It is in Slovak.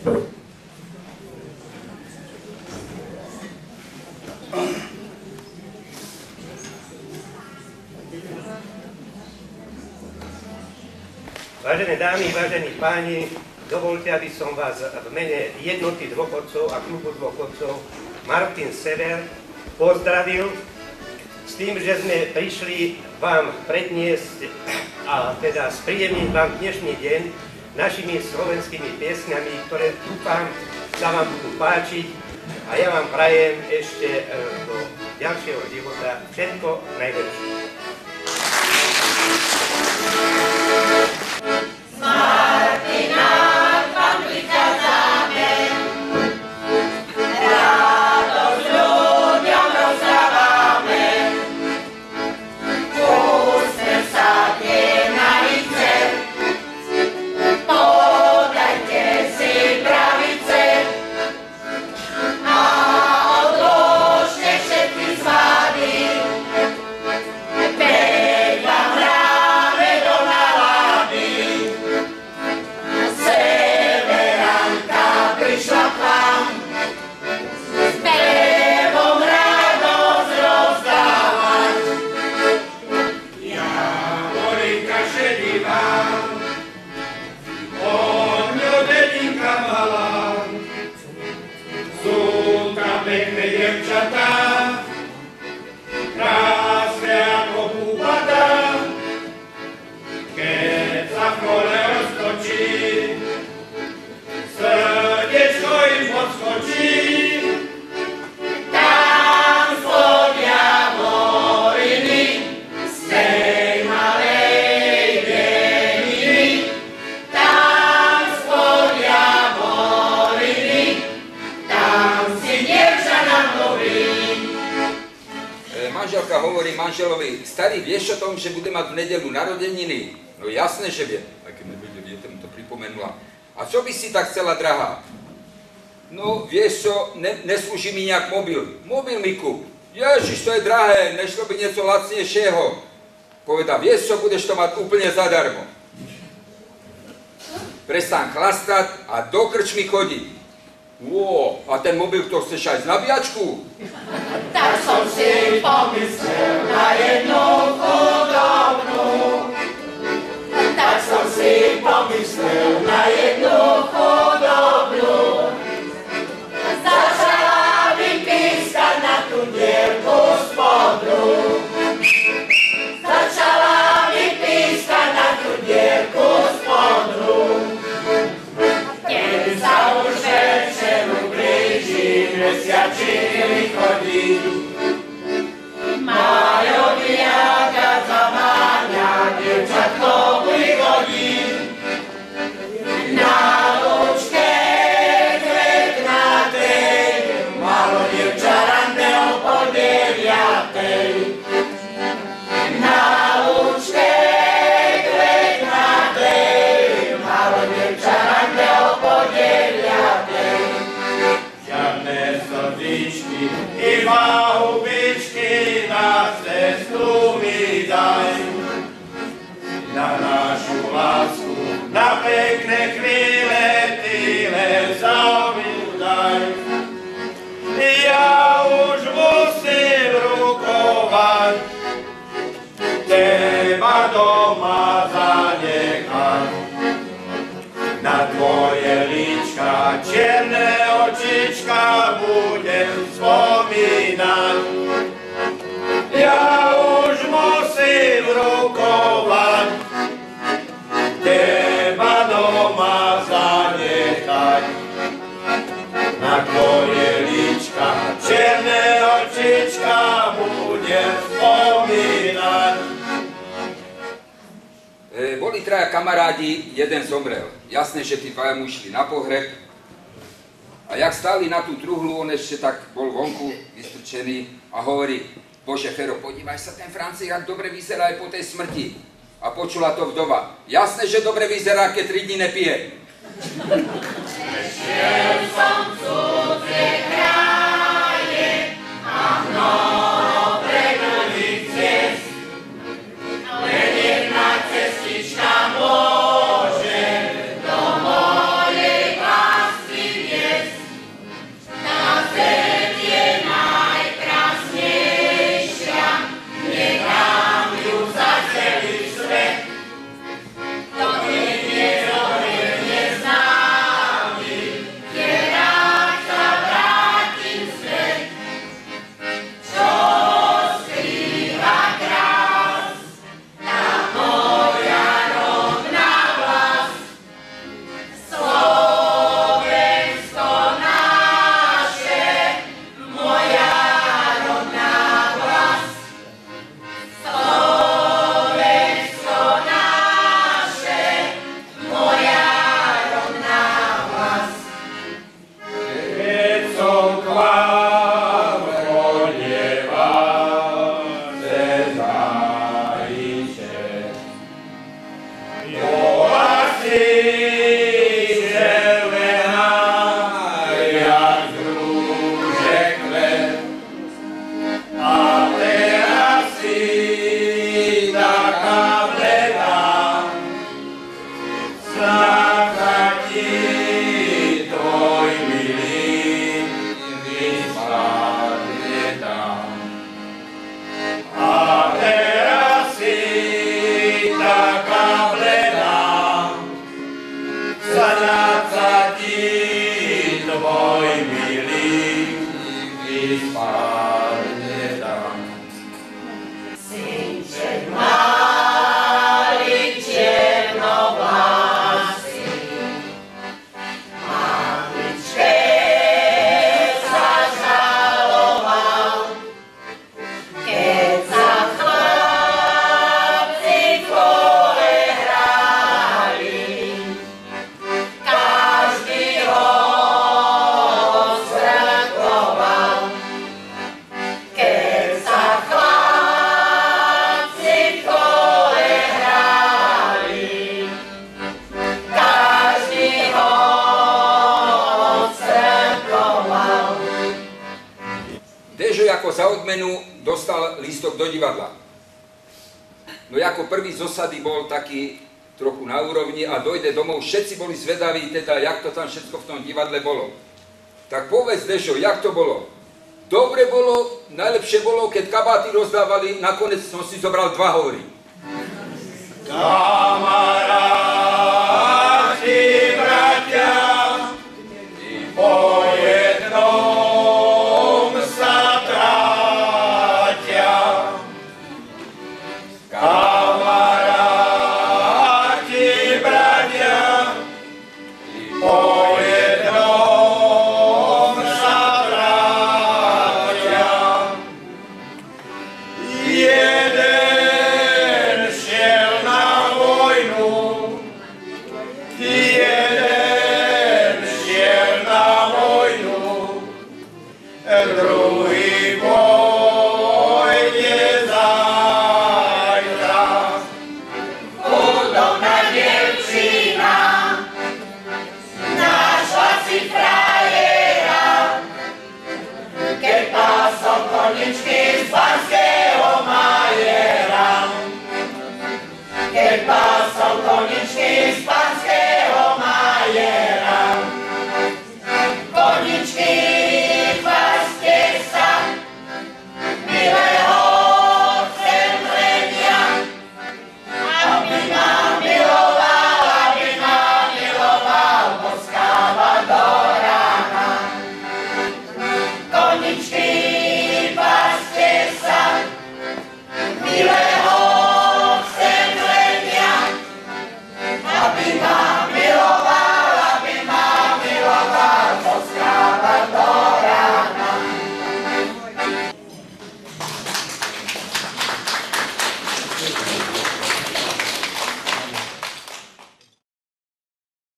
Vážené dámy, vážení páni, dovolte, aby som vás v mene Jednoty dôchodcov a klubu dôchodcov Martin Sever pozdravil s tým, že sme prišli vám predniesť a teda spríjemniť vám dnešný deň našimi slovenskými piesňami, ktoré dúfam sa vám budú páčiť a ja vám prajem ešte do ďalšieho života všetko najlepšie. Martina, vám prichádzame, radosť ľuďom rozdávame, úsmev sa tie na lice, podajte si pravice a odložte všetky zvady, veď vám hráme do nálady. Severanka prišla k vám, s pevom radosť rozdávať. Ja Morinka šedivá, od ňu dedinka malá, sú tam pekné dievčatá, krásne ako púpatá, keď sa v kole roztočí, srdiečko im podskočí. Tam spodia Moriny, z tej malej deniny. Tam spodia Moriny, tam si dievča nám hovorí. Manželka hovorí manželovi, starý, vieš o tom, že bude mať v nedeľu narodeniny? No jasné, že viem. Aj keď nevedel, viete, mu to pripomenula. A čo by si tak chcela, drahá? No, vieš čo, neslúži mi nejak mobil. Mobil mi kúp. Ježiš, to je drahé, nešlo by niečo lacnejšieho. Poveda, vieš čo, budeš to mať úplne zadarmo. Prestaň chlastať a do krčmy chodiť. A ten mobil, to chceš aj z nabíjačku? Tak som si pomyslel na jednu chudobnú. Tak som si pomyslel na jednu chudobnú. Začala by pískať na tú dierku spodnú. Začala by pískať na tú dierku spodnú. Keď sa už večeru blíži, mesiačiny chodí. Majovliaka zamáňa, dievčatko prichodí. Na lúčke kvetnatej, malo dievča rande o pol deviatej. Na lúčke kvetnatej, malo dievča rande o pol deviatej. Žiadne slzičky, iba hubičky na cestu mi daj. Na našu lásku, na pekné chvíle, ty len zavídaj. Ja už musím rukovať, teba doma zanechať. Na tvoje líčka, čierne očička budem spomínať. Ja už musím rukovať, teba doma zanechať. Na tvoje líčka, čierne očička budem spomínať. Boli traja kamarádi, jeden zomrel. Jasné, že tí dvaja mu išli na pohreb. A jak stáli na tú truhlu, on ešte tak bol vonku, vystrčený a hovorí, Bože, Fero, podívaj sa, ten Francík, jak dobre vyzerá aj po tej smrti. A počula to vdova. Jasné, že dobre vyzerá, keď 3 dní nepije. Šiel som cudzie kraje a mnoho predaných ciest. Len jedna cestička môže do mojej lásky Bola si zelená, jak rúže kvet. A teraz si taká bledá, znáka ti tvoj milý vyspadne tam. A teraz si taká bledá, znáka ti tvoj milý vyspadne tam. Synček malý černovlasý, mamičke sa žaloval, keď sa chlapci dvoje hrali, každý ho zrankoval. Keď sa chlapci dvoje hrali, každý ho zrankoval. Dežo ako za odmenu dostal lístok do divadla. No ako prvý z osady bol taký trochu na úrovni a dojde domov, všetci boli zvedaví, teda jak to tam všetko v tom divadle bolo. Tak povedz, Dežo, jak to bolo? Dobre bolo, najlepšie bolo, keď kabáty rozdávali, nakoniec som si zobral 2 hovory. Kamarát